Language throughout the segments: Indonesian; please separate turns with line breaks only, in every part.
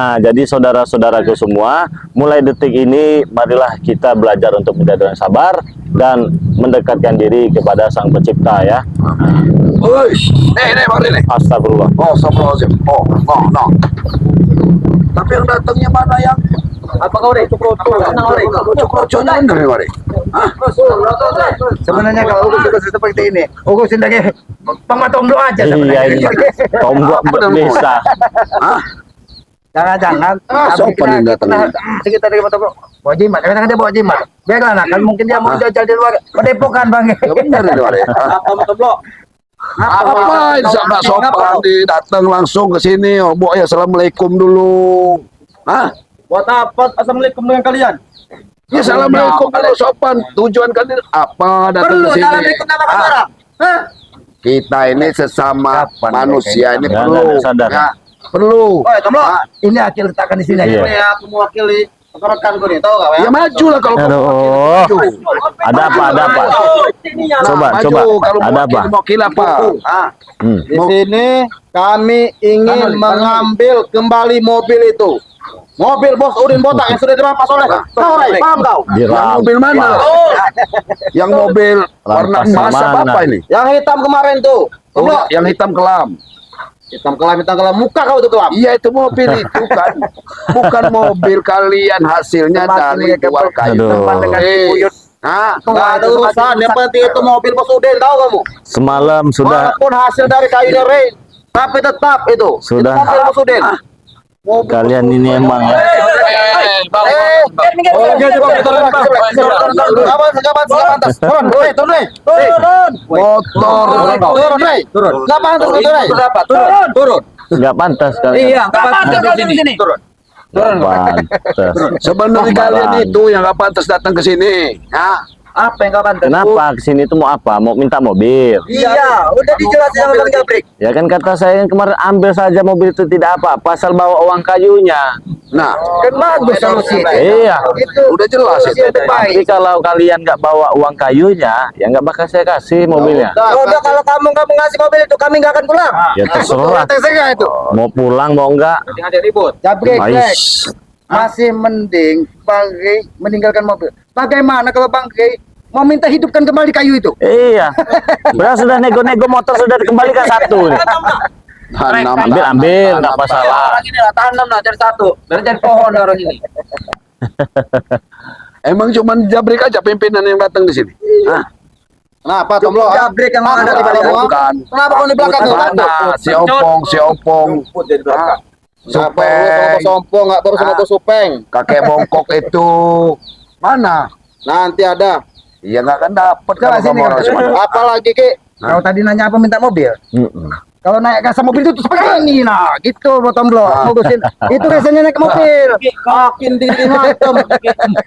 Nah, jadi saudara-saudaraku semua, mulai detik ini marilah kita belajar untuk menjadi orang sabar dan mendekatkan diri kepada Sang Pencipta ya.
Woi, nih, mari nih.
Astagfirullah.
Oh, astagfirullahaladzim. Oh, no. Tapi yang datangnya mana yang?
Apa kau deh?
Cukroconya bener ya, mari. Hah?
Sebenarnya kalau ugus seperti ini, ugus lagi pematomlo aja
Iya,
sebenarnya.
tombok bisa.
Hah?
Jangan.
Sopan yang datang.
Sekitar dari pematomlo. Bawa jimat, kadang dia bawa jimat. Biarlah nah, kan mungkin dia mau jajal di luar. Padepokan bang.
Ya bener ini, mari.
Apa pematomlo?
Apa nggak sopan datang langsung ke sini? Oh, Bu, ya assalamualaikum dulu. Hah?
Buat apa? Assalamualaikum dengan kalian.
Ya assalamualaikum dulu sopan. Tujuan kalian apa datang ke sini?
Assalamualaikum nama kamera.
Kita ini sesama manusia ini
Nggak,
perlu.
nggak sadar.
Ya, perlu.
Oh, Tomlo. Ini akil letakkan di sini.
Iya.
Ini aku mewakili rekan-rekanku nih, tahu enggak ya?
Ya maju lah kalau
Aduh.
maju.
Ada apa? Coba,
maju. Kalau
ada apa?
Mewakil apa?
Di sini kami ingin mengambil kembali mobil itu. Mobil Bos Udin botak yang sudah dirampas oleh paham kau?
Yang mobil mana? Yang mobil warna
Rampas
emas
mana?
apa ini?
Yang hitam kemarin tuh.
Oh, yang hitam kelam.
Hitam kelam muka kau itu kelam.
Iya itu mobil itu kan. Bukan mobil kalian hasilnya dari jual kayu.
Aduh.
Nggak ada urusan, yang penting itu mobil Bos Udin, tahu kamu?
Semalam sudah
Walaupun hasil dari kayunya Rain, tapi tetap itu.
Sudah.
Itu mobil Bos Udin.
kalian ini emang ya.
Turun.
Nggak pantas kalian.
Iya, nggak pantas di sini.
Nggak pantas.
Sebenarnya kalian itu yang nggak pantas datang ke sini. Ya.
Apa yang nggak pantas?
Kenapa kesini tuh mau apa? Mau minta mobil?
Iya, udah dijelasin sama Bang Jabrik.
Ya kan kata saya kemarin ambil saja mobil itu tidak apa, pasal bawa uang kayunya.
Nah,
Kan bagus solusi.
Iya.
Itu
udah jelas itu.
Tapi kalau kalian nggak bawa uang kayunya, ya nggak bakal saya kasih mobilnya.
Udah kalau kamu nggak mau ngasih mobil itu, kami nggak akan pulang.
Ya terserah.
itu.
Mau pulang mau enggak?
Ada ribut. Jabrik,
Ais.
masih mending Bang Gey meninggalkan mobil. Bagaimana kalau Bang Gey mau minta hidupkan kembali kayu itu?
Iya. Benar sudah nego-nego motor sudah dikembalikan satu. Ambil, nggak masalah.
Orang ini lah tanam lah cari satu. Dari cari pohon orang ini.
Emang cuman Jabrik aja pimpinan yang datang di sini. Hah?
Kenapa Tomlo? Jabrik yang ada di balik
Bukan.
Kenapa kau di belakang tuh?
Mana? Si Opong. Supeng.
Sompong nggak baru sama Supeng.
Kakek bongkok itu mana?
Nanti ada.
Iya nggak akan dapat kalau kamu orang semua.
Apalagi Ki? Kau tadi nanya apa minta mobil? Kalau naik gas mobil itu seperti ini, nah gitu bottom block, ngurusin. Itu biasanya naik mobil. Makin tinggi macam.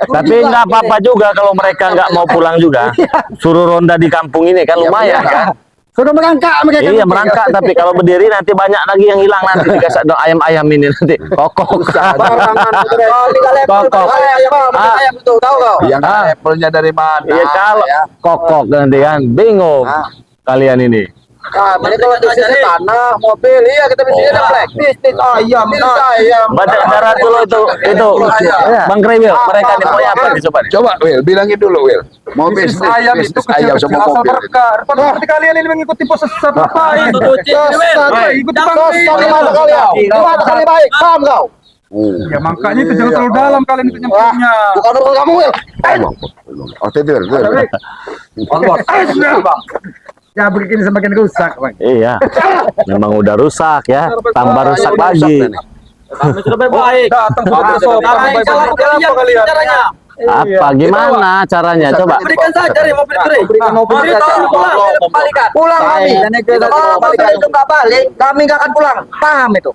Tapi nggak apa-apa juga kalau mereka nggak mau pulang juga. Suruh ronda di kampung ini kan lumayan kan?
Sudah merangkak mereka.
Iya merangkak, tapi kalau berdiri nanti banyak lagi yang hilang nanti dikasih dong ayam-ayam ini nanti. Kokok. Kokok.
Ayam itu tahu kau?
Yang levelnya dari mana?
Iya kalau kokok nanti kan bingung kalian ini.
Nah, ini kalau di sini tanah, mobil, iya kita bisa ada flag. Bisnis ayam,
Baca darat dulu itu. Bang Krewil, mereka nih mau apa nih coba?
Coba Will, bilangin dulu Will. Mau bisnis ayam itu ayam sama mobil.
Seperti kalian ini mengikuti proses apa itu? Ikuti bang kalian baik, paham kau?
Ya makanya itu jangan terlalu dalam kalian itu nyemplungnya.
Bukan urusan kamu, Will.
Oh, itu
Ya begini semakin rusak, Bang.
Iya, memang udah rusak ya, tambah rusak lagi.
Kami sudah baik.
Datang
Caranya.
Apa gimana caranya? Coba.
Berikan saja nih mobil kering. Berikan mobil pulang kami. Kalau mobil itu nggak balik, kami nggak akan pulang. Paham itu?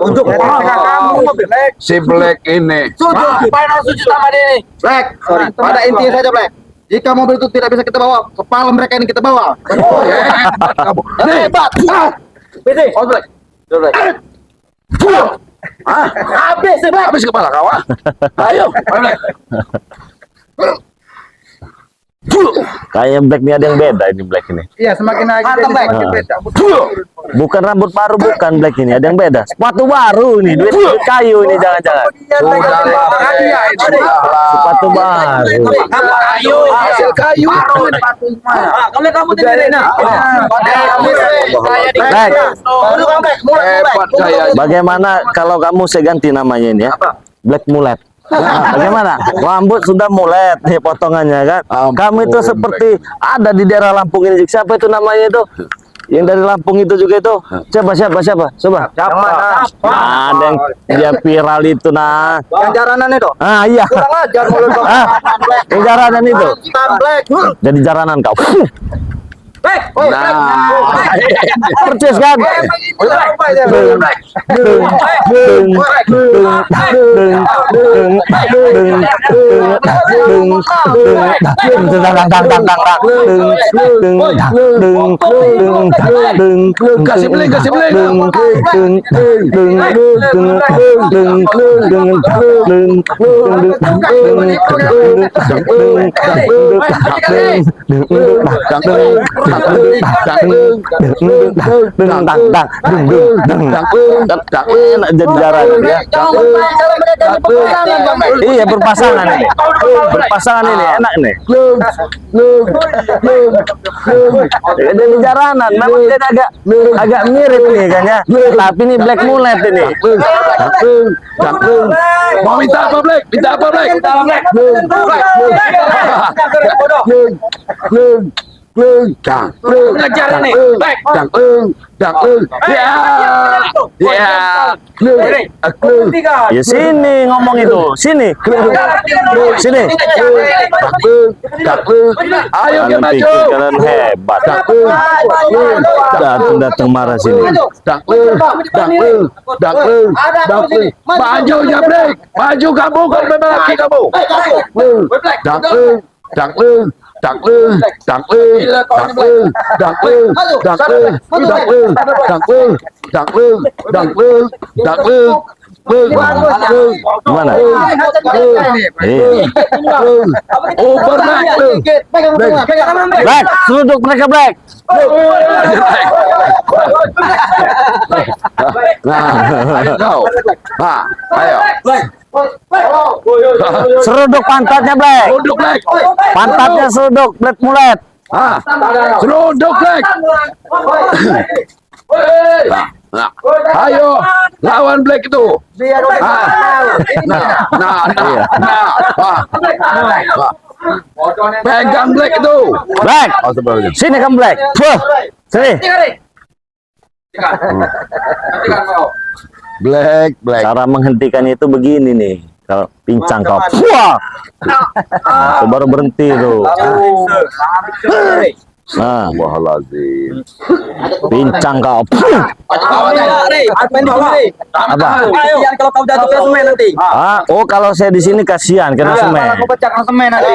Untuk kamu
si Black ini.
Setuju. Final setuju sama dia ini. Black. Sorry. Pada intinya saja Black. Jika mobil itu tidak bisa kita bawa, kepala mereka ini kita bawa. Oh ya. Hebat. Pilih. Oh Black. Black.
Habis kepala kau. Ayo.
Kayak Black ini ada yang beda ini Black ini.
Iya, semakin naik
Mantap, Black.
semakin beda.
Bukan rambut baru, bukan Black ini, ada yang beda. Sepatu baru nih, duit kayu ini jangan-jangan. Sepatu baru.
Hasil kayu.
Kamu sendiri nah.
Black,
Hebat gaya.
bagaimana kalau kamu saya ganti namanya ini ya? Black Mulet. Nah, bagaimana? Rambut sudah mulet nih potongannya kan. Kamu itu seperti ada di daerah Lampung ini. Siapa itu namanya itu? Yang dari Lampung itu juga itu. Siapa? Coba. Ada yang dia viral itu nah.
Yang jaranan itu.
Ah iya.
Kurang ajar mulut kau.
Yang jaranan itu.
Black.
Jadi jaranan kau.
Black.
Percis kan?
Kasih beli.
Enak jadi jaranan ya. Iya berpasangan ini. Berpasangan ini enak nih. Jadi jaranan memang jadi agak mirip nih kan ya. Tapi ini Black Mulet ini.
Mau minta apa Black?
Ya sini ngomong itu. Sini.
Ayo
Kalian
kita
pikir
maju.
kalian hebat. Datang marah sini.
Maju ya Black. Maju kamu kalau memang laki kamu.
Gimana?
Over
Black, seruduk mereka Black.
Ayo.
Seruduk pantatnya Black.
Seruduk Black.
Pantatnya seruduk Black Mulet.
Seruduk Black. Ayo lawan Black itu. Pegang Black itu.
Black. Sini kamu Black. Sini.
Black.
Cara menghentikannya itu begini nih. Kalau pincang kau. Wah. Nah, itu baru berhenti tuh. Nah, pincang kau. Apa?
Kalau kau jatuh ke semen nanti.
Oh kalau saya di sini kasihan kena semen.
Kalau kau pecah ke semen nanti.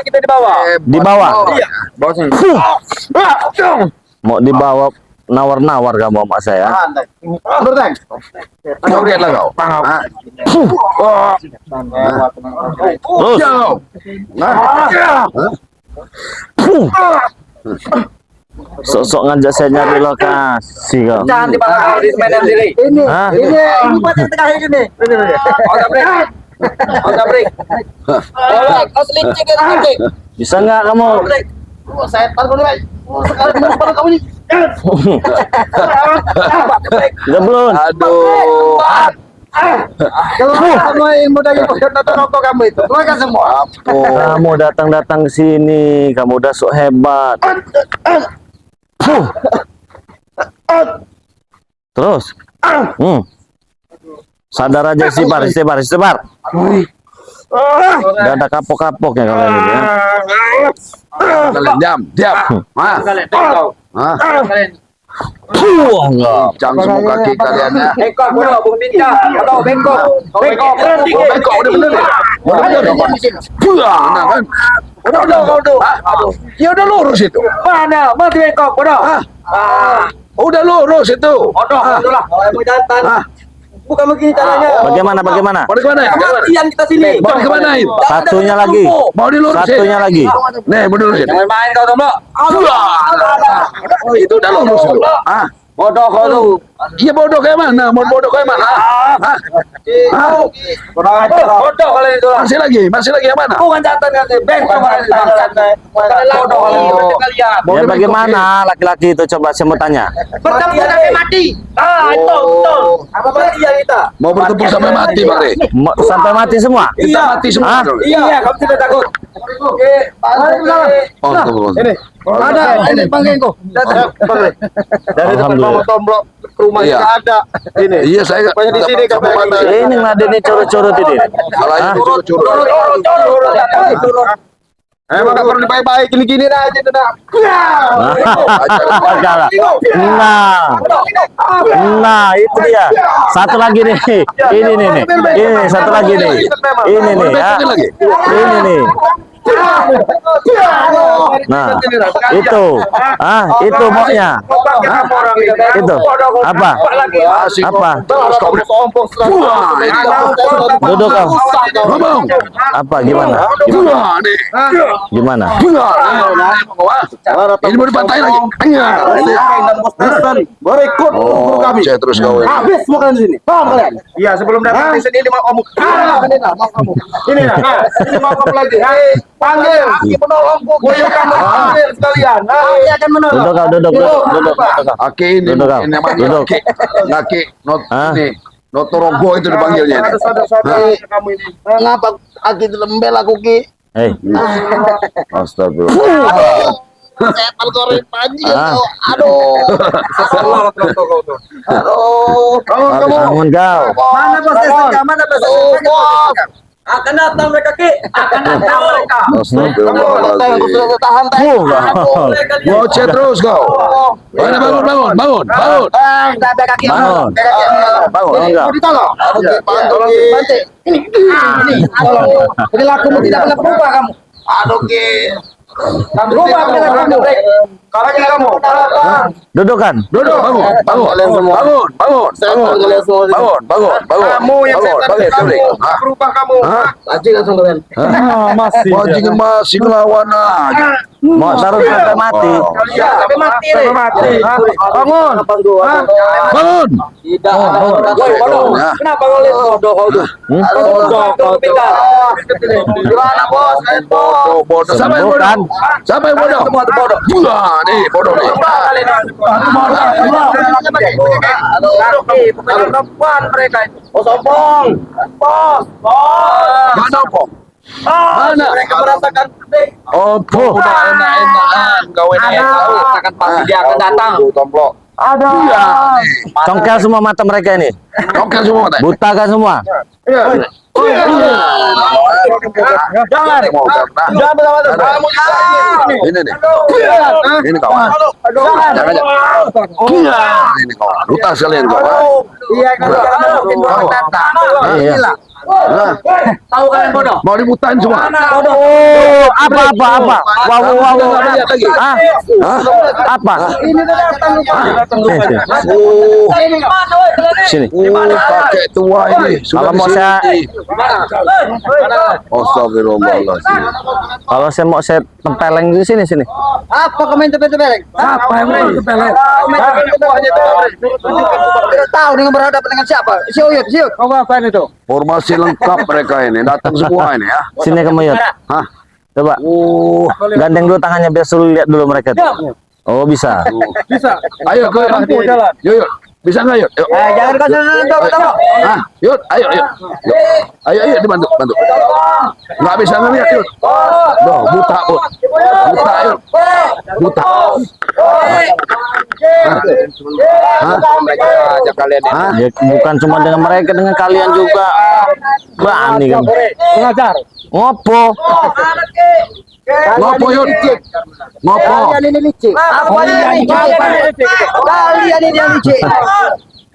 Kita di bawah.
Di bawah.
Iya. Bawah sini.
Mau dibawa nawar-nawar kamu sama saya.
Berteng.
Kau lihatlah kau.
Sok-sok ngajak saya nyari lokasi kau.
Jangan di bawah di semen sendiri.
Hah?
Ini buat yang tengah ini. Oke, break. Kau selincik ya, selincik.
Bisa nggak kamu?
Saya taruh dulu, sekarang kamu nih.
Udah belum?
Aduh.
Kalau kamu yang mau dari nonton rokok kamu itu, keluarkan semua.
Kamu datang-datang ke sini, kamu udah sok hebat. Terus, sadar aja istighfar. Udah ada kapok-kapoknya kalian ini ya.
Kalian diam.
Enggak.
Cang semua kaki kalian ya.
Bengkok, bodoh, bung pinca, atau bengkok,
Bengkok udah bener ya. Nah kan. Ya udah lurus itu.
Mana? Mati bengkok, bodoh.
Udah lurus itu.
Bodoh lah, kalau mau jantan. Bukan begini caranya.
Bagaimana?
Mau kemana?
Kematian kita sini.
Mau kemanain?
Satunya lagi.
Mau dilurusin?
Satunya lagi.
Nih, mau dilurusin.
Jangan main kau Tomblo.
Itu udah lurus dulu. Ah,
Bodoh kau lu.
iya bodoh kayak mana? Mau bodoh kayak mana? Hah?
Bodoh kalian itu.
Masih lagi yang mana?
Bukan jatan nanti. Bengkok kalian santai. Bodoh kalian.
Ya bagaimana laki-laki itu coba saya mau tanya.
Bertempur sampai mati. Itu betul. Apa mati ya kita?
Mau bertempur sampai mati, Bang Re.
Sampai mati semua?
Kita mati semua.
Hah?
Iya, kamu tidak takut. Oke,
Oh, tunggu.
ada ini panggil kau. Dari depan
Alhamdulillah.
Bang Tomblo ke rumah
Iya.
nggak ada. Ini.
Iya, saya
Pokoknya di sini
sama
kamu
mata.
Ini ngeladenin curut-curut ini.
Salahnya
Hah?
curut-curut.
Emang nggak perlu dibaik-baik gini-gini aja tuh dah.
Nah, itu dia. Satu lagi nih. Ini nih. Ini satu lagi nih. Ini nih ya. Ini nih. Nah, itu. Itu maunya. Itu. Apa? Apa? Duduk kau.
Ngomong.
Apa gimana?
Wah, nih.
Gimana?
Ini mau dipantai lagi.
Berikut guru kami.
Saya terus kau.
Habis makan di sini. Paham kalian? Iya, sebelum datang di sini mau kamu. Ini nah, ini mau kamu lagi. Panggil, Aki penolongku. Goyang kamu panggil sekalian. Aki akan menolong.
Duduk.
Aki ini
Duduk, kau.
namanya
Duduk.
Aki not
Hah?
ini Notoronggo itu dipanggilnya ini.
Kamu ini. Ngapa Aki itu lembel aku Ki?
Hei.
Astagfirullah.
Setan goreng panji
Ah.
Aduh.
Bangun kau.
Mana bos SK? Mana bos SK? Akan datang mereka Ki. Akan datang mereka.
Astagfirullahaladzim.
Tahan.
Gocet terus kau. Bangun.
Bangun. Enggak.
Ditolong. Bantu. Ini. Perilakumu tidak pernah berubah kamu. Aduh Ki. Berubah perilakumu. Kamu.
Duduk kan?
Duduk, bangun.
Kamu yang setan kamu. Berubah kamu. Anjing langsung kalian.
Masih.
Bajingan masih ngelawan aja.
Mau taruh sampai mati.
Ya, sampai mati.
Bangun.
Bangun.
Tidak. Woi, bodoh.
Ya.
Kenapa kau lihat bodoh kau tuh? Bodoh kau pintar. Gimana bos?
Bodoh. Siapa yang bodoh? Siapa yang bodoh?
Semua tuh bodoh.
Wah, nih bodoh nih.
Bukan perempuan mereka itu. Oh, sombong. Bos.
Mana Opong? Mana?
Mereka merasakan
Opong udah enak-enakan. Kau enak tahu.
merasakan pasti dia akan datang.
Tomplok.
Iya.
Congkel semua mata mereka ini.
Oke semua teh.
Buta kan semua.
Jangan. Jangan bersama kamu
Ini nih. Ini kawan. Jangan aja. Ini kawan. Lutas sekalian kawan.
Iya kan mungkin orang datang.
Iya.
Nah,
Tahu kalian bodoh?
mau dibutain semua.
Oh, apa? Wow.
Lihat lagi.
Hah? Apa?
Ini tuh datang
Oh,
Ini mana woi kalian?
Sini.
kakek tua ini.
Kalau mau saya,
Astagfirullahaladzim.
kalau saya mau saya tempeleng di sini.
Apa komen tepeleng? Apa yang mau tepeleng? Tidak tahu dengan berhadapan dengan siapa? Si Uyut. Kau ngapain itu?
Formasi lengkap mereka ini. Datang semua ini ya.
Sini kamu Yud.
Hah?
Coba. Gandeng dulu tangannya biar suruh lihat dulu mereka. Oh, bisa.
Ayo ke jalan. Yuk. Bisa nggak yuk? Yuk.
Jangan kau sentuh.
Ah, yuk. Ayo. Ayo dibantu. Nggak bisa ngeliat yuk. Loh, buta yuk. Buta.
Aja kalian ini.
Hah?
Ya, bukan cuma dengan mereka, dengan kalian juga. Berani kamu.
Pengajar.
Ngopo?
Ngopo yuk. Ngopo.
Kalian ini licik. Kalian ini yang licik.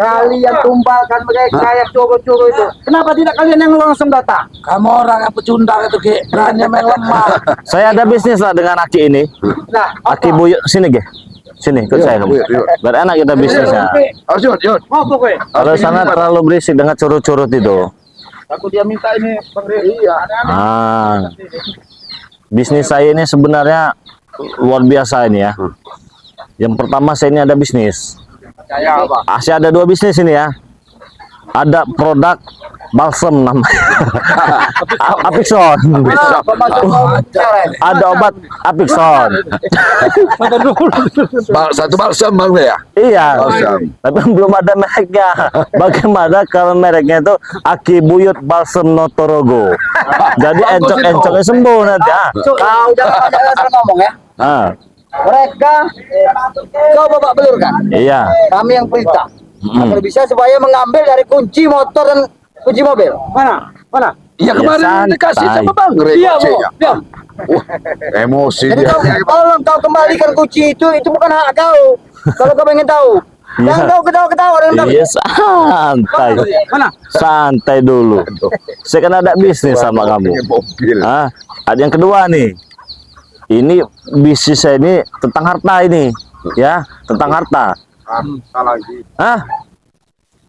Kalian tumbalkan mereka yang coro-coro itu. Kenapa tidak kalian yang langsung datang? Kamu orang yang pecundang itu, Ki. Berani main lemah.
Saya ada bisnis lah dengan Aki ini.
Nah,
Aki Buyut sini, Ge. Sini, ikut saya kamu. Biar enak kita bisnisnya.
Harus yud.
Kalau sana terlalu berisik dengan curut-curut itu.
Aku dia minta ini Bang Rey. Iya.
Bisnis saya ini sebenarnya luar biasa ini ya. Yang pertama saya ini ada bisnis.
Saya apa?
Saya ada 2 bisnis ini ya. Ada produk balsam namanya Apixon. Ada obat Apixon.
Satu balsam Bang Rey ya.
Iya.
Balsam.
Tapi belum ada mereknya. Bagaimana kalau mereknya itu Aki Buyut Balsam Notorogo. Jadi encok-encoknya sembuh nanti.
Kau jangan banyak ngomong ya. Mereka kau bapak belur kan?
Iya.
Kami yang perintah. Kalau bisa supaya mengambil dari kunci motor dan kunci mobil. Mana?
Ya kemarin
santai.
dikasih sama Bang Rey kuncinya.
Diam.
Wah, emosi
Jadi
dia.
tolong kau kembalikan kunci itu bukan hak kau. Kalau kau pengen tahu. Jangan kau ketawa-ketawa dengan kami.
Iya santai. Santai dulu. Saya kan ada bisnis sama kamu.
Mobil.
Ada yang kedua nih. Ini bisnis saya ini tentang harta ini, ya, tentang harta.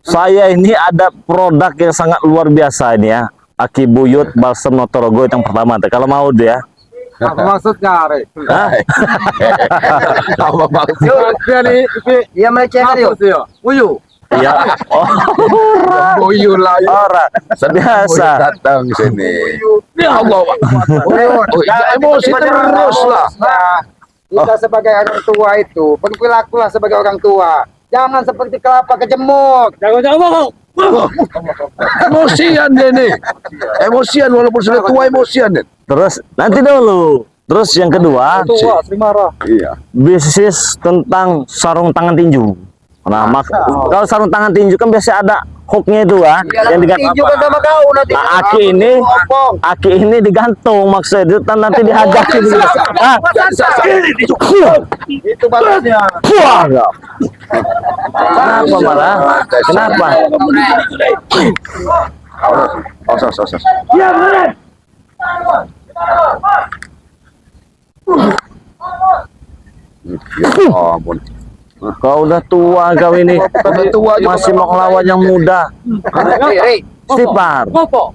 Saya ini ada produk yang sangat luar biasa ini ya. Aki Buyut Balsam Notorogo yang pertama. Kalau mau dia.
Apa maksudnya, Re?
Apa maksudnya?
Dia melecehkan yuk.
Uyu.
Iya.
Boyu lah.
Orang biasa.
Datang sini. Ya Allah. Emosi terus lah.
Kita sebagai orang tua itu, berperilakulah sebagai orang tua. Jangan seperti kelapa kejemur.
Jangan ngomong.
Emosian dia nih. Emosian walaupun sudah tua emosian nih.
Terus nanti dulu. Terus yang kedua,
Iya.
bisnis tentang sarung tangan tinju. Nah, kalau sarung tangan tinju kan biasa ada hooknya itu kan, yang digantung.
Tinju kan sama kau nanti.
Nah, aki ini digantung maksudnya nanti dihajakin.
Itu bagusnya.
Kenapa marah? Kenapa?
Ya ampun.
Kau udah tua kau ini.
Udah tua juga.
Masih mau ngelawan yang muda. Sipar.
Ngopo.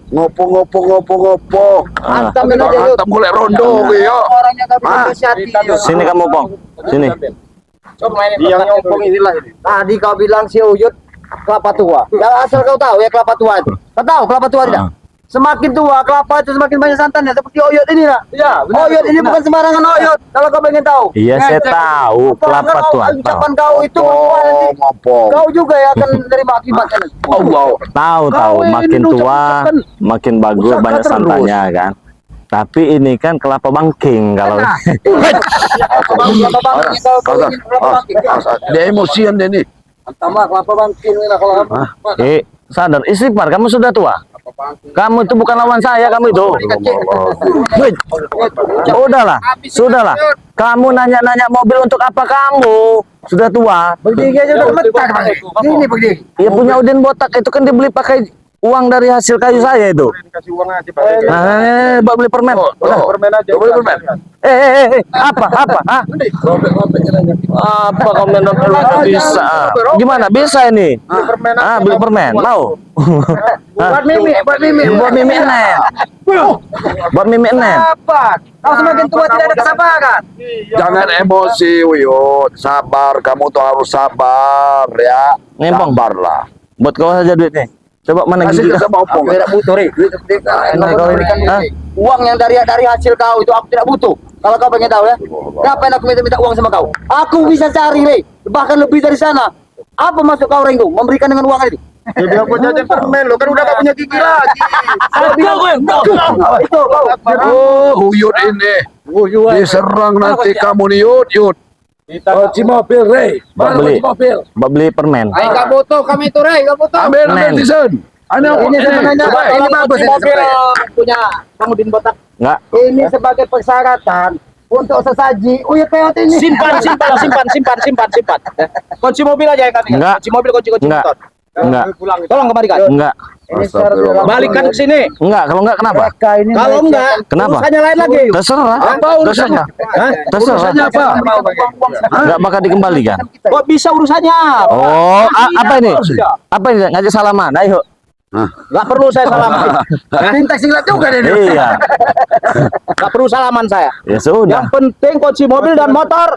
Antam aja yuk.
Antam golek rondo ya.
Orangnya gak bisa kasihati.
Sini kamu, Pong. Sini.
Yang nyompong inilah ini. Tadi kau bilang si Uyut kelapa tua. Ya asal kau tahu ya kelapa tua itu. Kau tahu kelapa tua tidak? Semakin tua kelapa itu semakin banyak santannya seperti Oyot ini lah. Iya. Oyot ini bukan sembarangan Oyot. Kalau kau pengen tahu.
Iya, saya tahu kelapa tua.
Ucapan kau itu nanti
Ngopo.
kau juga ya akan menerima akibatnya.
Allah.
Tahu, makin tua, makin bagus, banyak santannya kan. Tapi ini kan kelapa bangking kalau.
Dia emosian dia nih.
Tambah kelapa bangkin ini lah kalau apa.
Sadar, istighfar, kamu sudah tua. Kamu itu bukan lawan saya, kamu itu. Udahlah. Kamu nanya-nanya mobil untuk apa kamu? Sudah tua.
Berdiri aja udah gemetar Bang. Ini berdiri.
Ya punya Udin botak itu kan dibeli pakai uang dari hasil kayu saya itu.
Kasih uang aja,
Nah, buat beli permen. Udah.
Permen aja.
Beli permen.
Apa? Apa kau menurut lu nggak bisa? Gimana? Bisa ini? Beli permen. Mau?
Buat mimi
Buat mimi nen. Buat mimi nen.
apa? Kau semakin tua tidak ada kesabaran.
Jangan emosi, Uyut. Sabar, kamu tuh harus sabar ya.
Ngempong.
Sabarlah.
Buat kau saja duitnya. Coba mana
Kasih
gigi?
ke sama opong.
Aku tidak butuh, Ri. Uang yang dari hasil kau itu aku tidak butuh. Kalau kau pengen tahu ya, ngapain aku minta uang sama kau? Aku bisa cari, Ri. Bahkan lebih dari sana. Apa maksud kau, Ringo? Memberikan dengan uang itu?
Dia punya jajan permen lo kan udah gak punya gigi lagi.
Itu kau.
Oh, Uyut ini. Diserang nanti kamu nih, Yud.
Kunci mobil, Re.
Buat beli permen.
Enggak butuh kami itu, Ri. Enggak butuh.
Ambil
Nen.
Tizen.
Ini sebenarnya ini bagus ini
mobil
punya Bang Udin Botak.
Enggak.
Ini sebagai persyaratan untuk sesaji Uyut Peot ini.
Simpan. Kunci mobil aja yang kami.
Enggak.
Kunci mobil, kunci
Enggak.
motor.
Enggak.
Tolong kembalikan.
Enggak.
Astagfirullah.
Balikan ke sini.
Enggak, kalau enggak kenapa?
Kalau enggak,
Kenapa?
urusannya lain lagi.
Terserah.
Apa urusannya?
Hah?
Terserah.
Urusannya apa?
Enggak bakal dikembalikan.
Kok bisa urusannya?
Oh, apa ini? Apa ini? Ngajak salaman. Ayo.
Enggak perlu saya salaman.
Tinta singlet juga deh.
Iya.
Enggak perlu salaman saya.
Ya sudah.
Yang penting kunci mobil dan motor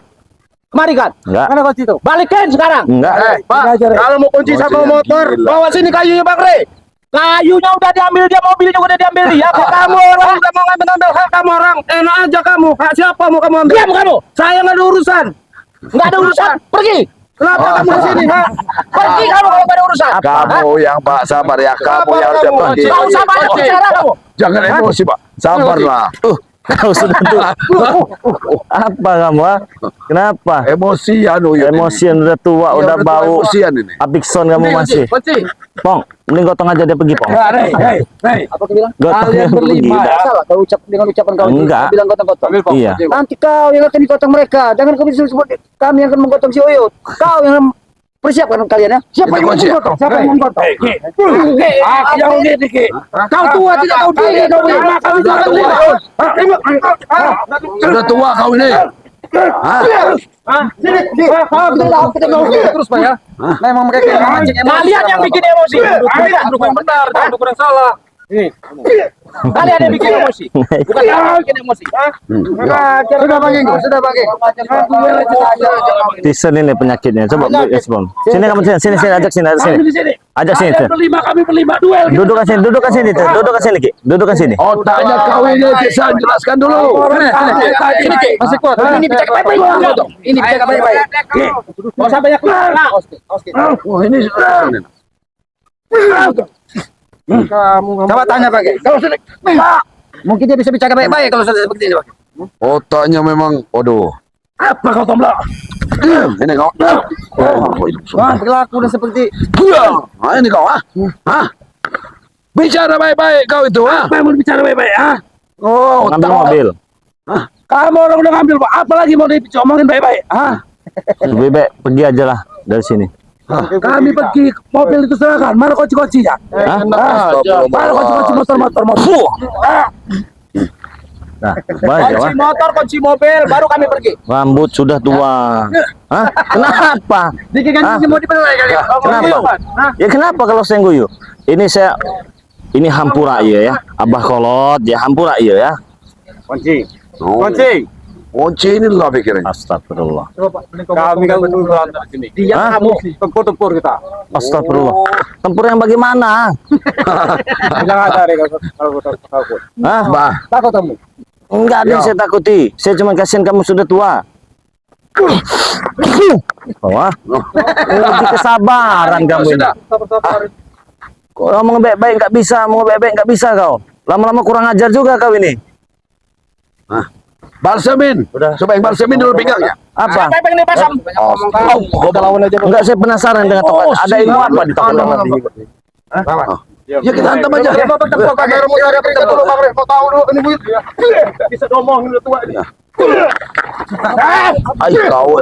kemarikan.
Enggak.
Mana kunci itu? Balikin sekarang.
Enggak.
Pak, kalau mau kunci sama motor, bawa sini kayunya Bang Re. Kayunya udah diambil dia, mobilnya juga udah diambil dia. Kamu orang udah mau ngambil hak kamu orang. Enak aja kamu. Hak siapa mau kamu ambil? Diam kamu. Saya nggak ada urusan. Nggak ada urusan. Pergi. Kenapa kamu di sini? Ha? Pergi kamu kalau nggak ada urusan.
Kamu yang Pak sabar ya, kamu yang harus pergi.
Nggak usah banyak bicara kamu.
Jangan emosi Pak, sabarlah.
Kau sudah tuh. Apa kamu? Ah? Kenapa?
Emosian Uyun.
Emosian udah tua, udah
udah tua,
bau.
emosian ini.
Apikson kamu masih. Pong, mending gotong aja dia pergi, Pong.
Apa kau bilang?
Gotong yang pergi.
Nggak salah kau ucap dengan ucapan kau.
Enggak.
Kau bilang gotong-gotong.
Iya.
Nanti kau yang akan digotong mereka. Jangan kau disebut kami yang akan menggotong si Uyut. Kau yang persiapkan kalian ya. Siapa yang
kunci.
menggotong? Siapa yang menggotong? Yang ini. Kau tua tidak tahu diri kau ini. Kau sudah tua.
Sudah tua kau ini.
Sini. Kita mau terus Pak ya. Memang mereka yang mancing emosi. Kalian yang bikin emosi. Kalian yang benar, jangan kurang salah. Kalian yang bikin emosi. Bukan yang bikin emosi. Sudah bagi.
Tisen ini penyakitnya. Coba respon. Sini kamu sini ajak sini. Ajak sini.
Kami berlima duel.
Duduk ke sini, Ki. Duduk ke sini.
Otaknya kau ini bisa jelaskan dulu.
Ini Ki, masih kuat. Ini bicara baik-baik. Ini bicara baik-baik. Enggak usah banyak bicara.
Wah ini sudah.
Coba tanya Pak. Kalau sudah mungkin dia bisa bicara baik-baik kalau sudah seperti ini Pak.
Otaknya memang, waduh.
Apa kau tombla?
Ini kau.
Wah, berlaku udah seperti
Ini kau bicara baik-baik kau itu
Apa yang mau bicara baik-baik?
Oh,
Ngambil mobil.
Kamu orang udah ngambil Pak. Apalagi mau diomongin baik-baik?
Lebih baik pergi aja lah dari sini.
Kami pergi mobil itu serahkan. Mana kunci-kuncinya? Mana kunci-kunci motor-motor?
Nah, baik ya,
kunci motor, kunci mobil, baru kami pergi.
Rambut sudah tua. Hah? Kenapa?
Diganti mau dibeli kali.
Kenapa? Ya kenapa kalau saya guyu? Ini hampura iya ya. Abah kolot ya hampura iya ya.
Kunci.
Kunci ini lah pikirin.
Astagfirullah.
Kami kan berurusan di sini. Dia kamu tempur kita.
Astagfirullah. Tempur yang bagaimana?
Jangan ada kalau takut.
Hah?
Bah,
Takut kamu.
Enggak ada yang saya takuti. Saya cuma kasihan kamu sudah tua. Wah, lebih kesabaran kamu ini. Kau ngomong baik-baik nggak bisa, mau baik-baik nggak bisa kau. Lama-lama kurang ajar juga kau ini.
balsamin. Coba yang balsamin dulu pinggangnya.
Apa?
Apa yang dipasang?
Enggak, saya penasaran dengan tempat. Ada ilmu apa di tempat
Ya kita hantam aja.
Bisa ngomong udah tua ini.
Ayo kau.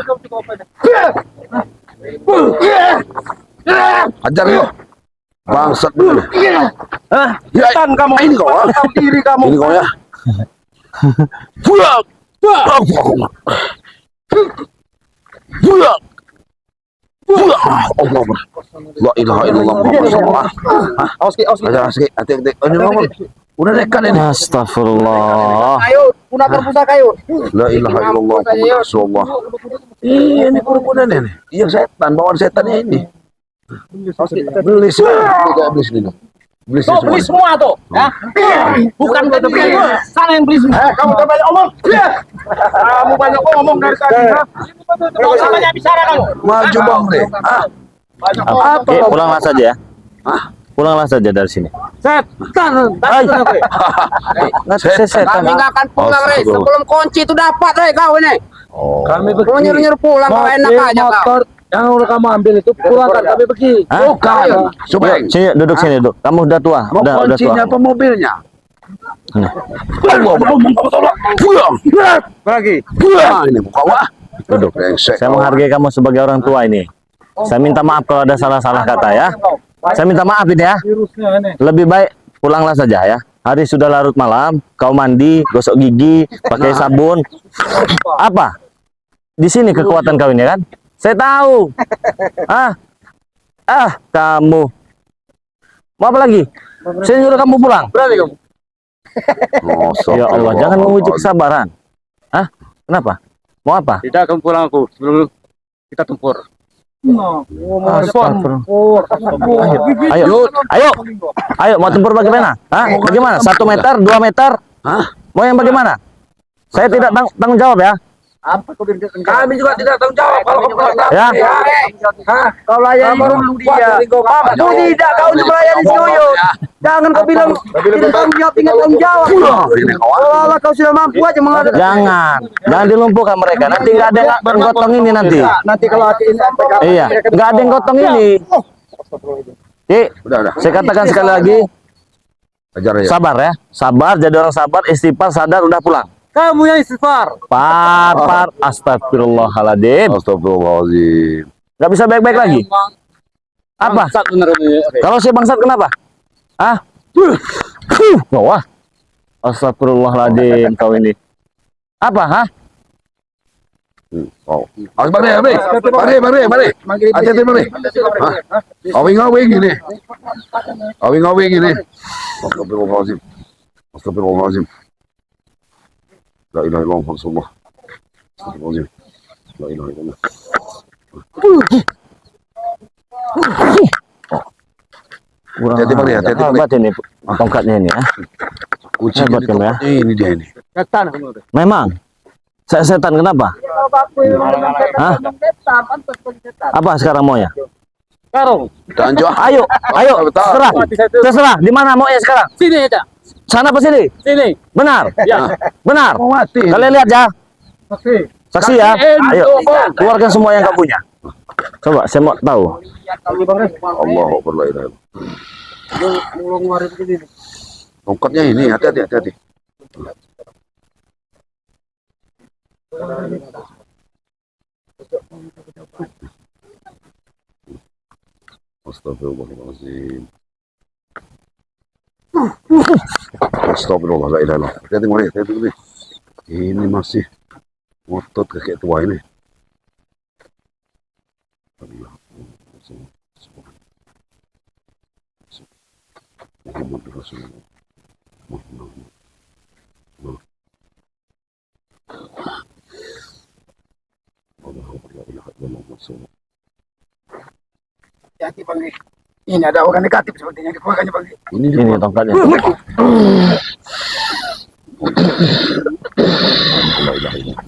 Ajar lu. Bangsat dulu. Ya,
kamu.
ini kau.
Tahu diri kamu.
Ini kau ya. Pulang. Pulang. Pulang. Allah. La ilaha illallah Muhammad rasulullah.
Awas
Ajar sikit. Hati-hati. Ini nomor. Udah dekat ini.
Astagfirullah.
kayu, gunakan pusaka kayu.
La ilaha illallah Muhammad rasulullah. Ini kerumunan ini. Iya setan, bawaan setannya ini. Beli semua. Beli sini. Beli
Tuh, beli semua tuh. Ya. Bukan kita beli. Sana yang beli semua. Kamu udah banyak omong. Kamu banyak ngomong dari tadi. Enggak usah banyak bicara kamu.
Maju bang deh.
Oke, pulanglah saja ya. Pulanglah saja dari sini.
Setan.
Saya setan.
Kami nggak akan pulang, Re. Sebelum kunci itu dapat, Re, kau ini.
Oh.
Kami
Mau nyuruh-nyuruh pulang, kau enak aja kau.
motor yang udah kamu ambil itu pulangkan, kami pergi.
Hah?
Bukan. Coba
Yuk, sini duduk sini duduk. Kamu udah tua,
mau
udah tua.
kuncinya apa mobilnya?
Pulang.
Lagi.
Ini muka wah.
Duduk.
Brengsek.
Saya menghargai kamu sebagai orang tua ini. Saya minta maaf kalau ada salah-salah kata ya. Saya minta maaf ini ya. Lebih baik pulanglah saja ya. Hari sudah larut malam, kau mandi, gosok gigi, pakai sabun. Apa? Di sini kekuatan kau ini kan? Saya tahu. Kamu. Mau apa lagi? Saya nyuruh kamu pulang.
Berani kamu.
Ya Allah, jangan menguji kesabaran. Kenapa? Mau apa?
Tidak kamu pulang aku sebelum kita tempur.
Astagfirullah. Ayo, mau tempur bagaimana? Bagaimana? 1 meter, 2 meter? Mau yang bagaimana? Saya tidak tanggung jawab ya.
Kami juga tidak tanggung jawab kalau kamu pulang.
Ya.
Kau layani dulu dia. Aku tidak kau melayani si Uyut. Jangan kau bilang tidak tanggung jawab, tidak tanggung jawab. Kalau kau sudah mampu aja menghadapi.
Jangan dilumpuhkan mereka. Nanti nggak ada yang gotong ini nanti.
Nanti kalau hati ini
Iya, nggak ada yang gotong ini.
Udah.
Saya katakan sekali lagi,
Ajar ya.
sabar ya, sabar. Jadi orang sabar, istighfar, sadar, udah pulang.
kamu yang istighfar.
Par, astagfirullahaladzim.
Astagfirullahaladzim.
Nggak bisa baik-baik lagi. Apa? Kalau saya bangsat kenapa? Wah. Astagfirullahaladzim kau ini. Apa?
Mari. Hati-hati mari. Awing ini. Awing ini. Astagfirullahaladzim. La ilaha illallah Rasulullah. Astagfirullahaladzim. La ilaha illallah. Hati-hati mari, hati-hati mari.
Hebat ini tongkatnya ini ya.
Kunci
Hebat kamu ya.
ini dia ini.
Memang. Saya setan kenapa? Apa sekarang maunya?
Tanjung.
Ayo, terserah. Di mana maunya sekarang?
Sini aja.
Sana apa sini?
Sini.
Benar.
Ya.
Benar.
Mau mati.
Kalian lihat ya. Saksi ya. Ayo, keluarkan semua yang kamu punya. Coba, saya mau tahu.
Allahu Akbar, la ilaha illallah. Tongkatnya ini, hati-hati. Astagfirullahaladzim. Astagfirullah, la ilaha illallah. Hati-hati mari. Ini masih ngotot kakek tua ini. Muhammad Rasulullah.
Hati Bang. Ini ada orang negatif sepertinya keluarganya Bang.
Ini tongkatnya.
La ilaha illallah.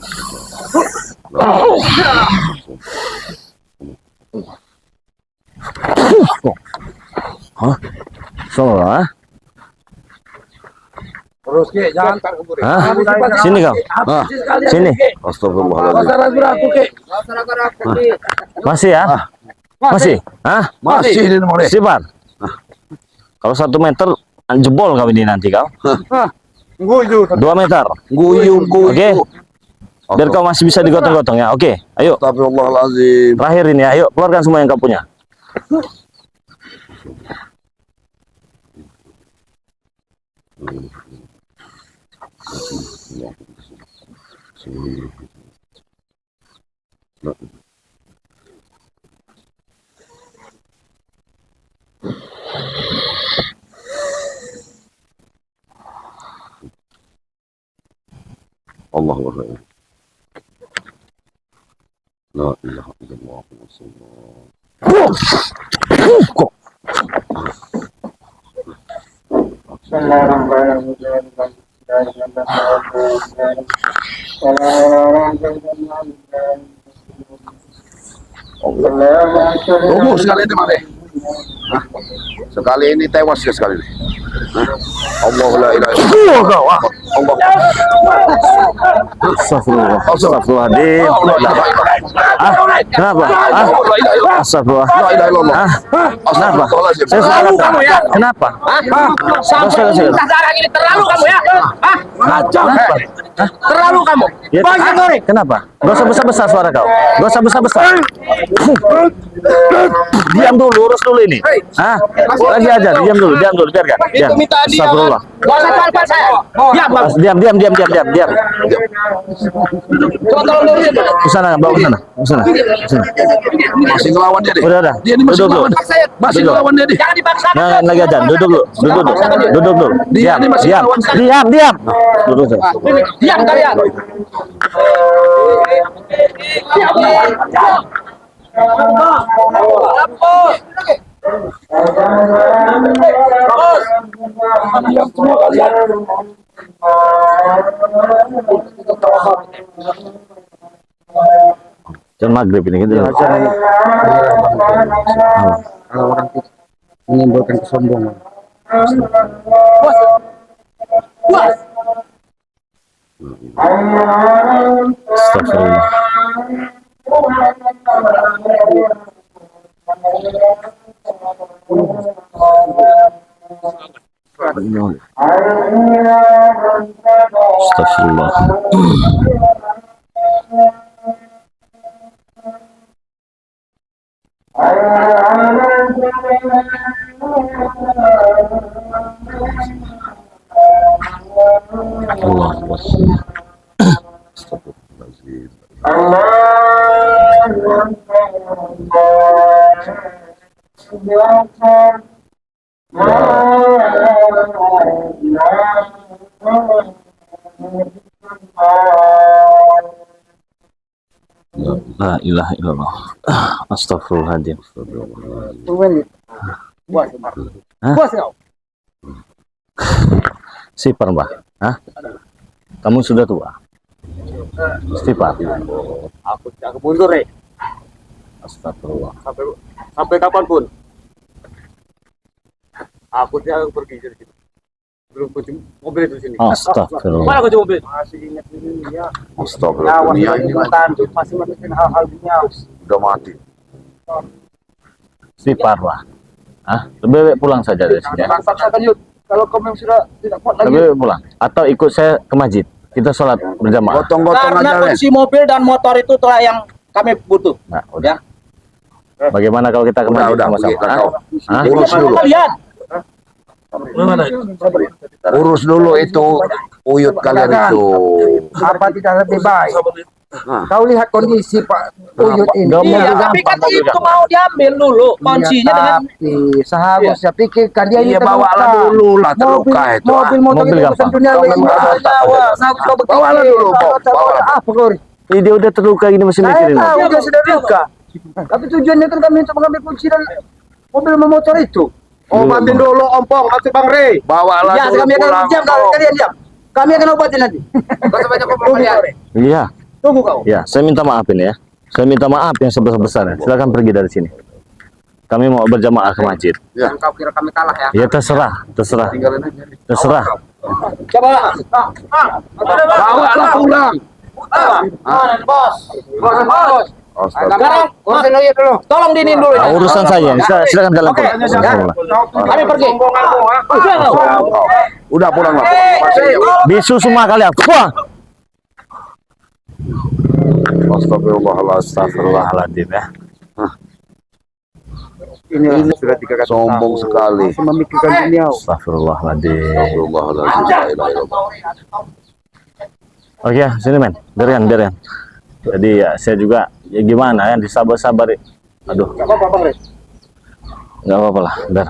Salah.
Terus Ki, jangan kabur.
Sini kau. Sini.
Astagfirullahaladzim.
Ragu-ragu Ki.
Masih ya? Masih?
Masih ini mau deh.
Istighfar. Kalau 1 meter jebol kau ini nanti kau. 2 meter.
Guyu.
Oke. Biar kau masih bisa digotong-gotong ya. Oke. Ayo.
Astagfirullahaladzim.
Terakhir ini ya. Ayo keluarkan semua yang kau punya.
Allahu Akbar. La ilaha illallah Rasulullah. Tunggu sekali ini mari. Sekali ini tewas ya sekali ini. Allah la ilaha illallah. Allah.
Astagfirullah. Astagfirullahaladzim. Ah, kenapa? Ah, astagfirullah. Ah, kenapa? Saya
Terlalu kamu ya.
Kenapa?
Sampai muntah darah ini terlalu kamu ya.
Kacau.
Terlalu kamu.
Ya,
Banyak kau nih.
kenapa? Gak usah besar-besar suara kau. Gak usah besar-besar. Diam dulu, urus dulu ini. Ah, lagi aja. Diam dulu, biarkan. Diam.
Itu minta dia.
Astagfirullah.
Gak usah palpal saya. Diam kamu.
Diam.
Coba tolong lurusin dulu.
Ke sana, bawa ke sana. Ke sana.
Masih ngelawan dia deh.
Udah.
Dia ini masih
Duduk dulu.
ngelawan. Masih ngelawan dia deh.
Jangan dipaksakan.
Nah, lagi aja. Duduk dulu. Duduk dulu.
Dia
Diam.
ini masih
Diam.
ngelawan.
Diam. Duduk dulu.
Diam kalian.
Jam maghrib ini gitu.
Kalau orang itu menimbulkan kesombongan.
Astagfirullah. Astagfirullah. Allah Akbar. La ilaha illallah. Astagfirullahaladzim. Hah?
Bos kau.
Sipar, Mbak. Hah? Kamu sudah tua. Sipar.
Aku mundur nih.
Astagfirullah.
Sampai kapanpun. Aku tidak akan pergi dari sini. Belum kunci mobil itu sini.
Astagfirullah.
Mana kunci mobil?
Astagfirullah. Dunia ini
Masih melakukan hal-hal dunia.
udah mati.
Sipar lah. Hah? Lebih baik pulang saja dari sini. Ya.
Paksakan yuk. Kalau kamu sudah tidak kuat lagi.
Lebih baik pulang. Atau ikut saya ke masjid. Kita sholat berjamaah.
Gotong-gotong
Karena
aja deh.
kunci mobil dan motor itu telah yang kami butuh.
Nah, udah. Bagaimana kalau kita ke
Udah,
masjid
udah.
sama-sama?
Kita
Hah?
kau.
Hah?
Urus dulu.
Kalian.
Urus dulu itu uyut kalian itu.
Apa tidak lebih baik?
Nah.
Kau lihat kondisi Pak Uyut ini.
Nggak
Iya,
mau
tapi kan
gampang,
itu mau diambil dulu kuncinya dengan
Tapi seharusnya pikirkan dia ini
Iya, bawalah dulu lah terluka itu.
Mobil
Mobil
ini
gampang.
urusan dunia
Kau
ini.
memang bawalah dulu, bawalah.
Apa
Ih, dia udah terluka gini masih
Saya
mikirin.
tahu dia sudah luka. Tapi tujuannya kan kami untuk mengambil kunci dan mobil sama motor itu.
obatin dulu ompong masih Bang Rey.
Bawalah
Ya,
dulu
kami akan
pulang.
diam kalau kalian diam. Kami akan obatin nanti.
Gak usah banyak ngomong kalian.
Iya.
Tunggu kau.
Ya, saya minta maaf ini ya. Saya minta maaf yang sebesar-besarnya. Silakan pergi dari sini. Kami mau berjamaah ke masjid.
Ya.
Kau kira kami kalah ya?
Ya terserah.
Tinggalin aja.
Terserah.
Coba.
Bawalah pulang.
Bos. Bos.
Astagfirullah.
Sekarang urusin aja dulu. Tolong dinin dulu
Nah,
ya.
urusan saya. Silakan jalan
Oke,
pulang.
ya.
Silakan pulang.
Kami pergi.
Udah pulang lah.
Bisu semua kalian. Wah. Astagfirullahaladzim ya.
Ini sudah 3 kali.
Sombong sekali.
Masih memikirkan dunia.
Astagfirullahaladzim.
Astagfirullahaladzim. La ilaha illallah.
Oke ya, sini men. Biarin. Jadi ya saya juga ya gimana ya disabar-sabar. Aduh.
Gak apa-apa Bang Rey.
Nggak apa-apa lah. Biar.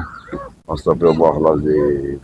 Astagfirullahaladzim.